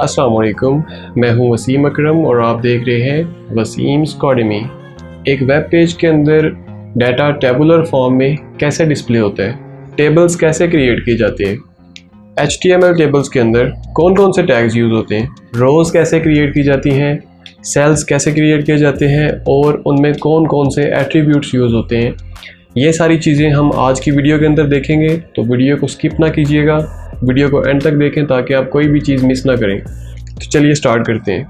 अस्सलाम वालेकुम, मैं हूं वसीम अकरम और आप देख रहे हैं वसीम्स अकेडमी। एक वेब पेज के अंदर डाटा टेबुलर फॉर्म में कैसे डिस्प्ले होता है, टेबल्स कैसे क्रिएट किए जाते हैं, HTML टेबल्स के अंदर कौन कौन से टैग्स यूज़ होते हैं, रोज़ कैसे क्रिएट की जाती हैं, सेल्स कैसे क्रिएट किए जाते हैं और उनमें कौन कौन से एट्रीब्यूट्स यूज़ होते हैं, ये सारी चीज़ें हम आज की वीडियो के अंदर देखेंगे। तो वीडियो को स्किप ना कीजिएगा, वीडियो को एंड तक देखें ताकि आप कोई भी चीज़ मिस ना करें। तो चलिए स्टार्ट करते हैं।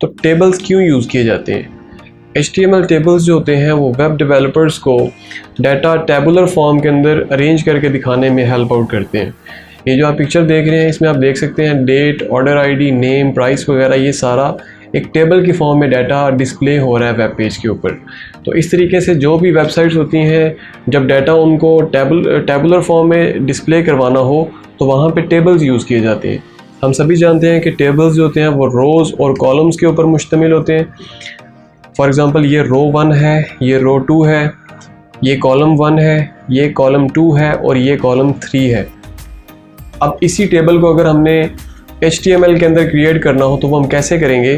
तो टेबल्स क्यों यूज़ किए जाते हैं? HTML टेबल्स जो होते हैं वो वेब डेवलपर्स को डाटा टेबुलर फॉर्म के अंदर अरेंज करके दिखाने में हेल्प आउट करते हैं। ये जो आप पिक्चर देख रहे हैं इसमें आप देख सकते हैं date, order ID, name, price वगैरह, ये सारा एक टेबल की फॉर्म में डाटा डिस्प्ले हो रहा है वेब पेज के ऊपर। तो इस तरीके से जो भी वेबसाइट्स होती हैं, जब डाटा उनको टेबुलर फॉर्म में डिस्प्ले करवाना हो तो वहाँ पे टेबल्स यूज़ किए जाते हैं। हम सभी जानते हैं कि टेबल्स जो होते हैं वो रोज़ और कॉलम्स के ऊपर मुश्तमिल होते हैं। फॉर एग्ज़ाम्पल ये रो 1 है, ये रो 2 है, ये कॉलम 1 है, ये कॉलम 2 है और ये कॉलम 3 है। अब इसी टेबल को अगर हमने HTML के अंदर क्रिएट करना हो तो वो हम कैसे करेंगे?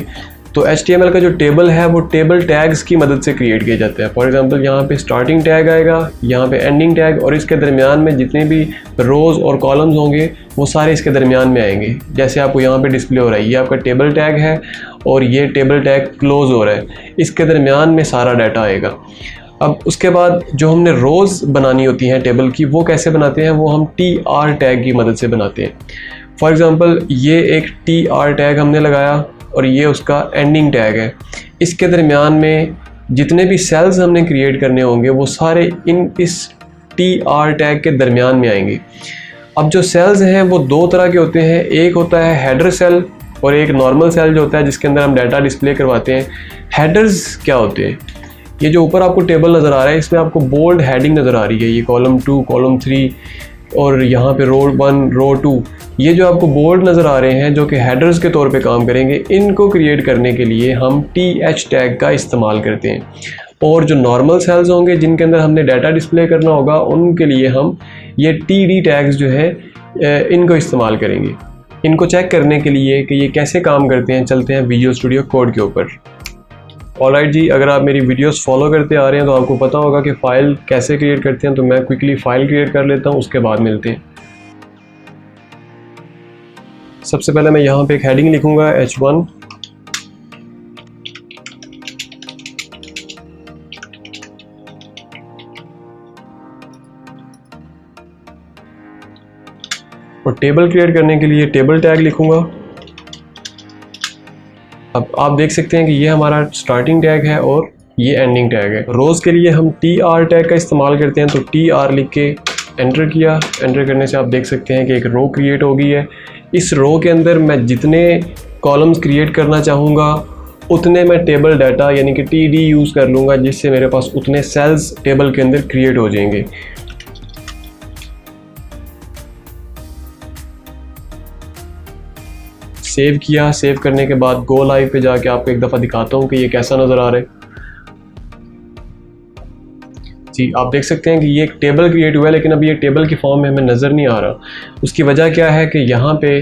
तो HTML का जो टेबल है वो टेबल टैग्स की मदद से क्रिएट किया जाता है। फॉर एग्जांपल यहाँ पे स्टार्टिंग टैग आएगा, यहाँ पे एंडिंग टैग, और इसके दरमियान में जितने भी रोज़ और कॉलम्स होंगे वो सारे इसके दरमियान में आएंगे। जैसे आपको यहाँ पे डिस्प्ले हो रहा है, ये आपका टेबल टैग है और ये टेबल टैग क्लोज हो रहा है, इसके दरमियान में सारा डाटा आएगा। अब उसके बाद जो हमने रोज़ बनानी होती हैं टेबल की, वो कैसे बनाते हैं? वो हम TR टैग की मदद से बनाते हैं। फॉर एग्ज़ाम्पल ये एक TR टैग हमने लगाया और ये उसका एंडिंग टैग है। इसके दरमियान में जितने भी सेल्स हमने क्रिएट करने होंगे वो सारे इस TR टैग के दरमियान में आएंगे। अब जो सेल्स हैं वो दो तरह के होते हैं, एक होता है हेडर सेल और एक नॉर्मल सेल जो होता है जिसके अंदर हम डाटा डिस्प्ले करवाते हैं। हेडर्स क्या होते हैं? ये जो ऊपर आपको टेबल नज़र आ रहा है इसमें आपको बोल्ड हेडिंग नज़र आ रही है, ये कॉलम 2, कॉलम 3 और यहाँ पे रो 1, रो 2, ये जो आपको बोल्ड नज़र आ रहे हैं जो कि हेडर्स के तौर पे काम करेंगे, इनको क्रिएट करने के लिए हम TH टैग का इस्तेमाल करते हैं। और जो नॉर्मल सेल्स होंगे जिनके अंदर हमने डाटा डिस्प्ले करना होगा उनके लिए हम ये TD टैग्स जो है इनको इस्तेमाल करेंगे। इनको चेक करने के लिए कि ये कैसे काम करते हैं चलते हैं विजुअल स्टूडियो कोड के ऊपर। ऑलराइट जी, अगर आप मेरी वीडियोस फॉलो करते आ रहे हैं तो आपको पता होगा कि फ़ाइल कैसे क्रिएट करते हैं। तो मैं क्विकली फ़ाइल क्रिएट कर लेता हूँ, उसके बाद मिलते हैं। सबसे पहले मैं यहाँ पे एक हेडिंग लिखूँगा H1। और टेबल क्रिएट करने के लिए टेबल टैग लिखूँगा। अब आप देख सकते हैं कि ये हमारा स्टार्टिंग टैग है और ये एंडिंग टैग है। रोज़ के लिए हम TR टैग का इस्तेमाल करते हैं, तो TR लिख के एंटर किया। एंटर करने से आप देख सकते हैं कि एक रो क्रिएट हो गई है। इस रो के अंदर मैं जितने कॉलम्स क्रिएट करना चाहूँगा उतने मैं टेबल डाटा यानी कि TD यूज़ कर लूँगा, जिससे मेरे पास उतने सेल्स टेबल के अंदर क्रिएट हो जाएंगे। सेव किया। सेव करने के बाद गो लाइव पे जाके आपको एक दफ़ा दिखाता हूँ कि ये कैसा नज़र आ रहा है। जी, आप देख सकते हैं कि ये एक टेबल क्रिएट हुआ है, लेकिन अब ये टेबल की फॉर्म में हमें नज़र नहीं आ रहा। उसकी वजह क्या है कि यहाँ पे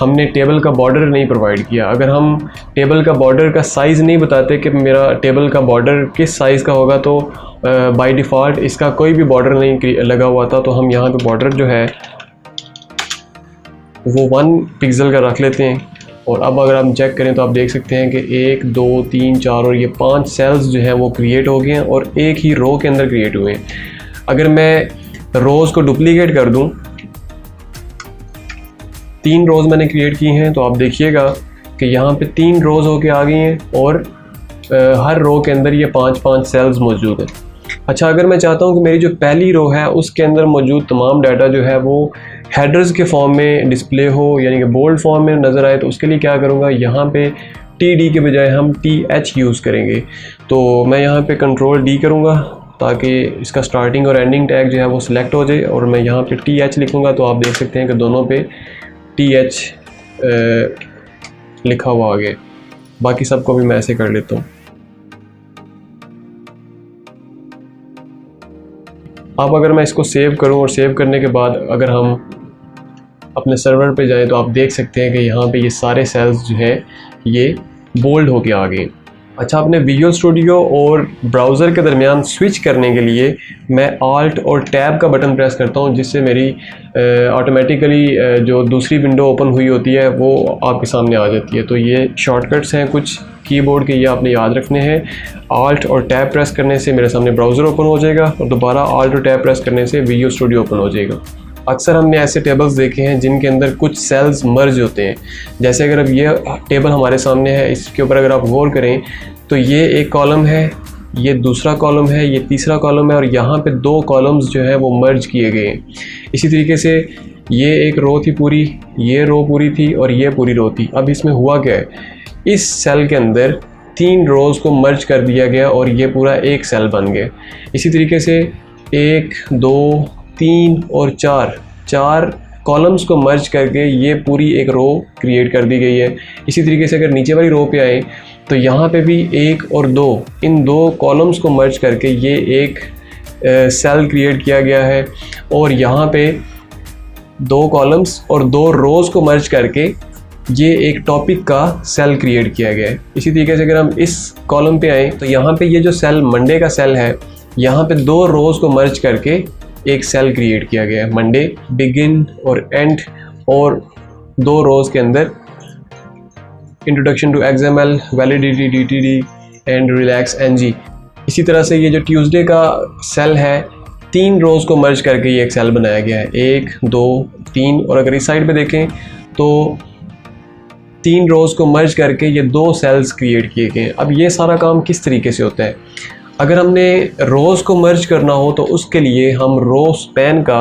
हमने टेबल का बॉर्डर नहीं प्रोवाइड किया। अगर हम टेबल का बॉर्डर का साइज़ नहीं बताते कि मेरा टेबल का बॉर्डर किस साइज़ का होगा, तो बाय डिफ़ॉल्ट इसका कोई भी बॉर्डर नहीं लगा हुआ था। तो हम यहाँ पे बॉर्डर जो है वो 1 पिक्सल का रख लेते हैं। और अब अगर हम चेक करें तो आप देख सकते हैं कि 1, 2, 3, 4 और ये 5 सेल्स जो हैं वो क्रिएट हो गए हैं और एक ही रो के अंदर क्रिएट हुए हैं। अगर मैं रोज़ को डुप्लीकेट कर दूं, 3 रोज़ मैंने क्रिएट की हैं, तो आप देखिएगा कि यहाँ पे 3 रोज़ होके आ गई हैं और हर रो के अंदर ये 5-5 सेल्स मौजूद हैं। अच्छा, अगर मैं चाहता हूँ कि मेरी जो पहली रो है उसके अंदर मौजूद तमाम डाटा जो है वो हेडर्स के फॉर्म में डिस्प्ले हो, यानी कि बोल्ड फॉर्म में नज़र आए, तो उसके लिए क्या करूँगा, यहाँ पे TD के बजाय हम TH यूज़ करेंगे। तो मैं यहाँ पे कंट्रोल D करूँगा ताकि इसका स्टार्टिंग और एंडिंग टैग जो है वो सिलेक्ट हो जाए, और मैं यहाँ पे TH लिखूँगा। तो आप देख सकते हैं कि दोनों पे TH लिखा हुआ आ गया। बाकी सबको भी मैं ऐसे कर लेता हूँ। अब अगर मैं इसको सेव करूं और सेव करने के बाद अगर हम अपने सर्वर पे जाएं तो आप देख सकते हैं कि यहाँ पे ये सारे सेल्स जो है ये बोल्ड होके आ गए। अच्छा, अपने विजुअल स्टूडियो और ब्राउज़र के दरमियान स्विच करने के लिए मैं आल्ट और टैब का बटन प्रेस करता हूँ, जिससे मेरी ऑटोमेटिकली जो दूसरी विंडो ओपन हुई होती है वो आपके सामने आ जाती है। तो ये शॉर्टकट्स हैं कुछ कीबोर्ड के, ये आपने याद रखने हैं। आल्ट और टैब प्रेस करने से मेरे सामने ब्राउज़र ओपन हो जाएगा और दोबारा आल्ट और टैब प्रेस करने से विजुअल स्टूडियो ओपन हो जाएगा। अक्सर हमने ऐसे टेबल्स देखे हैं जिनके अंदर कुछ सेल्स मर्ज होते हैं। जैसे अगर अब ये टेबल हमारे सामने है, इसके ऊपर अगर आप गौर करें तो ये एक कॉलम है, ये दूसरा कॉलम है, ये तीसरा कॉलम है और यहाँ पे दो कॉलम्स जो है वो मर्ज किए गए हैं। इसी तरीके से ये एक रो थी पूरी, ये रो पूरी थी और ये पूरी रो थी। अब इसमें हुआ क्या है, इस सेल के अंदर 3 रोज़ को मर्ज कर दिया गया और ये पूरा एक सेल बन गया। इसी तरीके से 1, 2, 3 और 4 कॉलम्स को मर्ज करके ये पूरी एक रो क्रिएट कर दी गई है। इसी तरीके से अगर नीचे वाली रो पे आए तो यहाँ पे भी 1 और 2, इन 2 कॉलम्स को मर्ज करके ये एक सेल क्रिएट किया गया है और यहाँ पे 2 कॉलम्स और 2 रोज़ को मर्ज करके ये एक टॉपिक का सेल क्रिएट किया गया है। इसी तरीके से अगर हम इस कॉलम पे आए तो यहाँ पे ये जो सेल मंडे का सेल है, यहाँ पे 2 रोज़ को मर्ज करके एक सेल क्रिएट किया गया है। मंडे, बिगिन और एंड, और 2 रोज़ के अंदर introduction to XML, validity DTD and relax NG। इसी तरह से ये जो ट्यूसडे का सेल है, 3 रोज़ को मर्ज करके ये एक सेल बनाया गया है, 1, 2, 3। और अगर इस साइड पे देखें तो 3 रोज़ को मर्ज करके ये 2 सेल्स क्रिएट किए गए हैं। अब ये सारा काम किस तरीके से होता है, अगर हमने रोज़ को मर्ज करना हो तो उसके लिए हम रो स्पैन का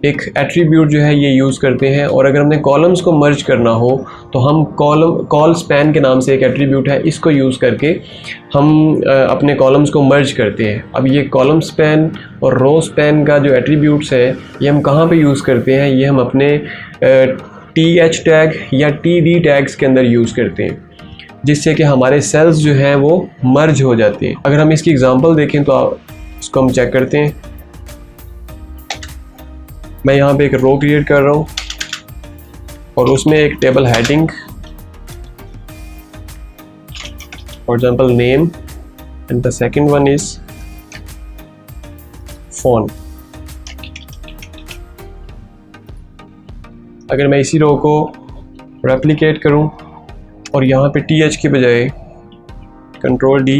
एक एट्रीब्यूट जो है ये यूज़ करते हैं, और अगर हमने कॉलम्स को मर्ज करना हो तो हम कॉल स्पैन के नाम से एक एट्रीब्यूट है, इसको यूज़ करके हम अपने कॉलम्स को मर्ज करते हैं। अब ये कॉलम स्पैन और रो स्पैन का जो एट्रीब्यूट्स है ये हम कहाँ पे यूज़ करते हैं, ये हम अपने TH टैग या TD टैग्स के अंदर यूज़ करते हैं, जिससे कि हमारे सेल्स जो हैं वो मर्ज हो जाते हैं। अगर हम इसकी एग्जांपल देखें तो इसको हम चेक करते हैं। मैं यहाँ पे एक रो क्रिएट कर रहा हूँ और उसमें एक table heading, for example name, and the second one is phone. अगर मैं इसी रो को रेप्लिकेट करूँ और यहाँ पे TH के बजाय Ctrl+D,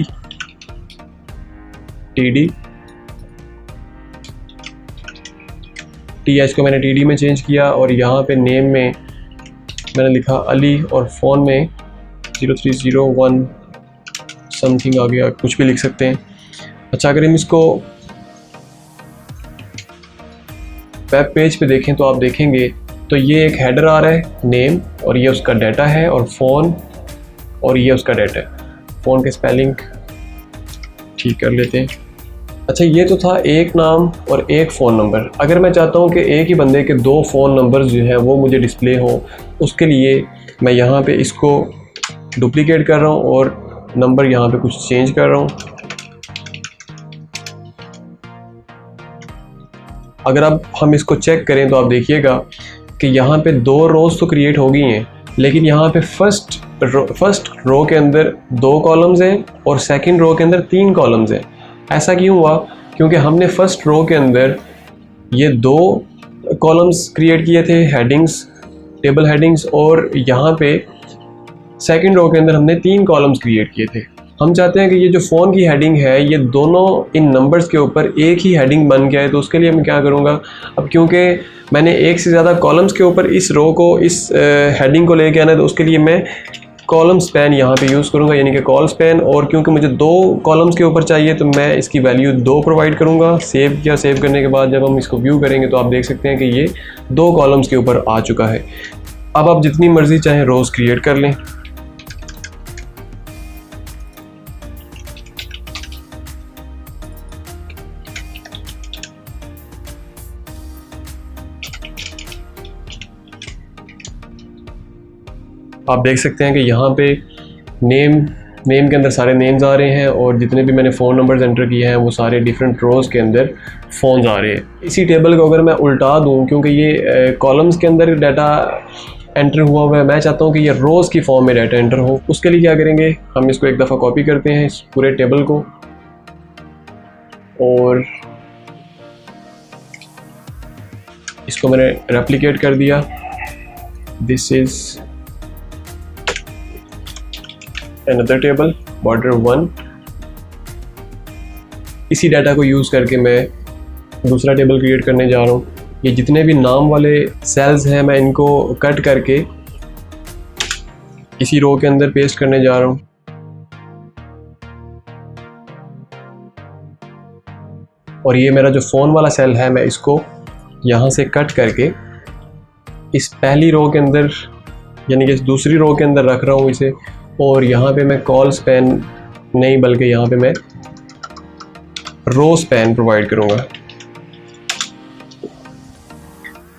TD, TH को मैंने TD में चेंज किया और यहाँ पे नेम में मैंने लिखा अली और फ़ोन में 0301 समथिंग आ गया, कुछ भी लिख सकते हैं। अच्छा, अगर हम इसको वेब पेज पे देखें तो आप देखेंगे तो ये एक हेडर आ रहा है, नेम, और ये उसका डाटा है, और फ़ोन, और ये उसका डाटा है। फ़ोन के स्पेलिंग ठीक कर लेते हैं। अच्छा, ये तो था एक नाम और एक फ़ोन नंबर। अगर मैं चाहता हूँ कि एक ही बंदे के 2 फ़ोन नंबर्स जो हैं वो मुझे डिस्प्ले हो, उसके लिए मैं यहाँ पे इसको डुप्लीकेट कर रहा हूँ और नंबर यहाँ पे कुछ चेंज कर रहा हूँ। अगर अब हम इसको चेक करें तो आप देखिएगा कि यहाँ पे 2 रोज़ तो क्रिएट हो गई हैं, लेकिन यहाँ पे फर्स्ट रो के अंदर 2 कॉलम्स हैं और सेकंड रो के अंदर 3 कॉलम्स हैं। ऐसा क्यों हुआ? क्योंकि हमने फर्स्ट रो के अंदर ये 2 कॉलम्स क्रिएट किए थे, हेडिंग्स, टेबल हेडिंग्स, और यहाँ पे सेकंड रो के अंदर हमने 3 कॉलम्स क्रिएट किए थे। हम चाहते हैं कि ये जो फ़ोन की हेडिंग है ये दोनों इन नंबर्स के ऊपर एक ही हेडिंग बन के आए। तो उसके लिए मैं क्या करूँगा, अब क्योंकि मैंने एक से ज़्यादा कॉलम्स के ऊपर इस रो को, इस हेडिंग को लेके आना है, तो उसके लिए मैं कॉलम स्पैन यहाँ पे यूज़ करूँगा, यानी कि कॉल स्पैन। और क्योंकि मुझे 2 कॉलम्स के ऊपर चाहिए तो मैं इसकी वैल्यू 2 प्रोवाइड करूँगा। सेव किया, सेव करने के बाद जब हम इसको व्यू करेंगे तो आप देख सकते हैं कि ये 2 कॉलम्स के ऊपर आ चुका है। अब आप जितनी मर्ज़ी चाहें रोज़ क्रिएट कर लें। आप देख सकते हैं कि यहाँ पे नेम नेम के अंदर सारे नेम्स आ रहे हैं और जितने भी मैंने फ़ोन नंबर्स एंटर किए हैं वो सारे डिफरेंट रोज़ के अंदर फ़ोन्स आ रहे हैं। इसी टेबल को अगर मैं उल्टा दूँ, क्योंकि ये कॉलम्स के अंदर डाटा एंटर हुआ है, मैं चाहता हूँ कि ये रोज़ की फॉर्म में डाटा एंटर हो। उसके लिए क्या करेंगे, हम इसको एक दफ़ा कॉपी करते हैं इस पूरे टेबल को और इसको मैंने रेप्लिकेट कर दिया। This is another table border 1। इसी डाटा को यूज़ करके मैं दूसरा टेबल क्रिएट करने जा रहा हूँ। ये जितने भी नाम वाले सेल्स हैं मैं इनको कट करके इसी रो के अंदर पेस्ट करने जा रहा हूँ। और ये मेरा जो फ़ोन वाला सेल है मैं इसको यहाँ से कट करके इस पहली रो के अंदर यानी कि इस दूसरी रो के अंदर रख रहा हूँ इसे। और यहाँ पे मैं कॉल स्पैन नहीं बल्कि यहाँ पे मैं रो स्पैन प्रोवाइड करूँगा।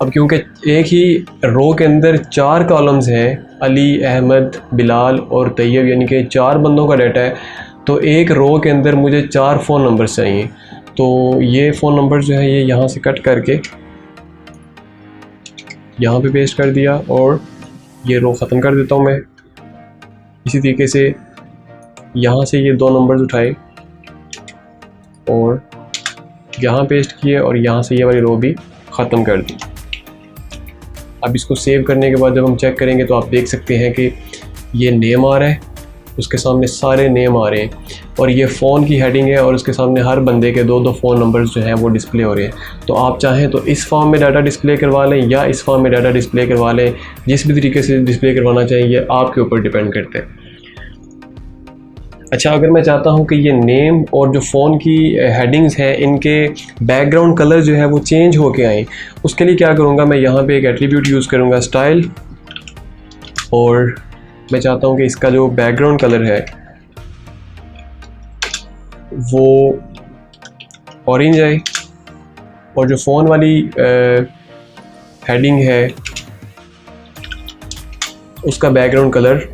अब क्योंकि एक ही रो के अंदर 4 कॉलम्स हैं, अली, अहमद, बिलाल और तैयब, यानी कि 4 बंदों का डाटा है, तो एक रो के अंदर मुझे 4 फ़ोन नंबर्स चाहिए। तो ये फ़ोन नंबर जो है ये यहाँ से कट करके यहाँ पे पेस्ट कर दिया और ये रो ख़त्म कर देता हूँ मैं। इसी तरीके से यहाँ से ये 2 नंबर्स उठाए और यहाँ पेस्ट किए और यहाँ से ये वाली रो भी ख़त्म कर दी। अब इसको सेव करने के बाद जब हम चेक करेंगे तो आप देख सकते हैं कि ये नेम आ रहा है, उसके सामने सारे नेम आ रहे हैं और ये फ़ोन की हेडिंग है और उसके सामने हर बंदे के 2-2 फ़ोन नंबर्स जो हैं वो डिस्प्ले हो रहे हैं। तो आप चाहें तो इस फॉर्म में डाटा डिस्प्ले करवा लें या इस फॉर्म में डाटा डिस्प्ले करवा लें, जिस भी तरीके से डिस्प्ले करवाना चाहिए ये आपके ऊपर डिपेंड करता है। अच्छा, अगर मैं चाहता हूं कि ये नेम और जो फ़ोन की हेडिंग्स हैं इनके बैकग्राउंड कलर जो है वो चेंज होके आए, उसके लिए क्या करूंगा, मैं यहाँ पे एक एट्रीब्यूट यूज़ करूंगा स्टाइल, और मैं चाहता हूं कि इसका जो बैकग्राउंड कलर है वो ऑरेंज आए और जो फ़ोन वाली हेडिंग है उसका बैकग्राउंड कलर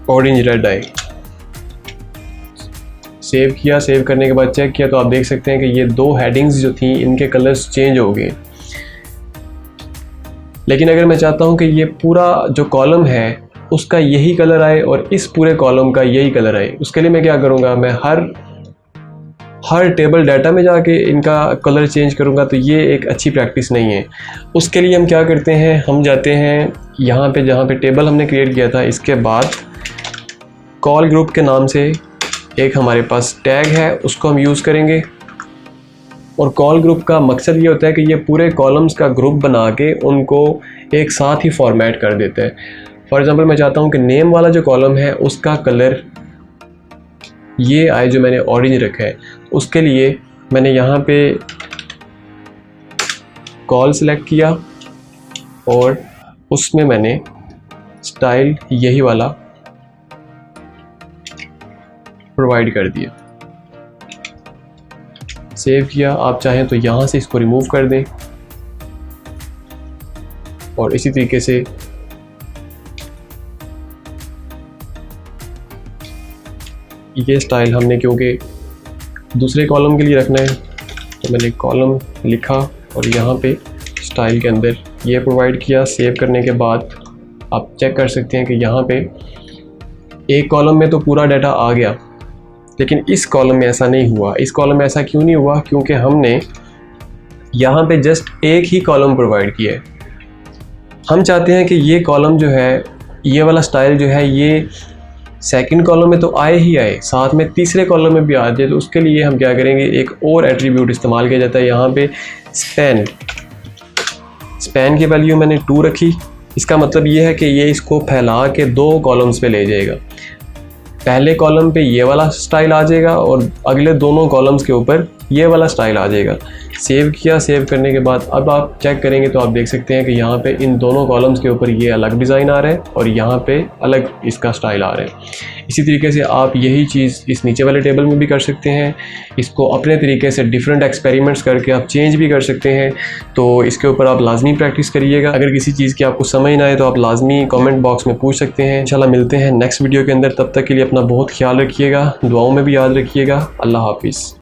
ऑरेंज रेड आए। सेव किया, सेव करने के बाद चेक किया तो आप देख सकते हैं कि ये 2 हेडिंग्स जो थी इनके कलर्स चेंज हो गए। लेकिन अगर मैं चाहता हूं कि ये पूरा जो कॉलम है उसका यही कलर आए और इस पूरे कॉलम का यही कलर आए, उसके लिए मैं क्या करूंगा, मैं हर टेबल डाटा में जाके इनका कलर चेंज करूंगा, तो ये एक अच्छी प्रैक्टिस नहीं है। उसके लिए हम क्या करते हैं, हम जाते हैं यहाँ पे जहाँ पे टेबल हमने क्रिएट किया था, इसके बाद कॉल ग्रुप के नाम से एक हमारे पास टैग है, उसको हम यूज़ करेंगे। और कॉल ग्रुप का मकसद ये होता है कि ये पूरे कॉलम्स का ग्रुप बना के उनको एक साथ ही फॉर्मेट कर देता है। फॉर एग्ज़ाम्पल मैं चाहता हूँ कि नेम वाला जो कॉलम है उसका कलर ये आए जो मैंने ऑरेंज रखा है, उसके लिए मैंने यहाँ पे कॉल सेलेक्ट किया और उसमें मैंने स्टाइल यही वाला प्रोवाइड कर दिया। सेव किया, आप चाहें तो यहाँ से इसको रिमूव कर दें और इसी तरीके से ये स्टाइल हमने क्योंकि दूसरे कॉलम के लिए रखना है तो मैंने कॉलम लिखा और यहाँ पे स्टाइल के अंदर ये प्रोवाइड किया। सेव करने के बाद आप चेक कर सकते हैं कि यहाँ पे एक कॉलम में तो पूरा डाटा आ गया, लेकिन इस कॉलम में ऐसा नहीं हुआ। इस कॉलम में ऐसा क्यों नहीं हुआ, क्योंकि हमने यहाँ पे जस्ट एक ही कॉलम प्रोवाइड किया है। हम चाहते हैं कि ये कॉलम जो है, ये वाला स्टाइल जो है, ये सेकंड कॉलम में तो आए ही आए, साथ में तीसरे कॉलम में भी आ जाए। तो उसके लिए हम क्या करेंगे, एक और एट्रीब्यूट इस्तेमाल किया जाता है यहाँ पे स्पैन। स्पैन की वैल्यू मैंने 2 रखी। इसका मतलब ये है कि ये इसको फैला के 2 कॉलम्स पे ले जाएगा। पहले कॉलम पे ये वाला स्टाइल आ जाएगा और अगले दोनों कॉलम्स के ऊपर ये वाला स्टाइल आ जाएगा। सेव किया। सेव करने के बाद अब आप चेक करेंगे तो आप देख सकते हैं कि यहाँ पे इन दोनों कॉलम्स के ऊपर ये अलग डिज़ाइन आ रहा है और यहाँ पे अलग इसका स्टाइल आ रहा है। इसी तरीके से आप यही चीज़ इस नीचे वाले टेबल में भी कर सकते हैं। इसको अपने तरीके से डिफरेंट एक्सपेरिमेंट्स करके आप चेंज भी कर सकते हैं। तो इसके ऊपर आप लाजमी प्रैक्टिस करिएगा। अगर किसी चीज़ की आपको समझ ना आए तो आप लाजमी कमेंट बॉक्स में पूछ सकते हैं। इंशाल्लाह मिलते हैं नेक्स्ट वीडियो के अंदर। तब तक के लिए अपना बहुत ख्याल रखिएगा, दुआओं में भी याद रखिएगा। अल्लाह हाफिज़।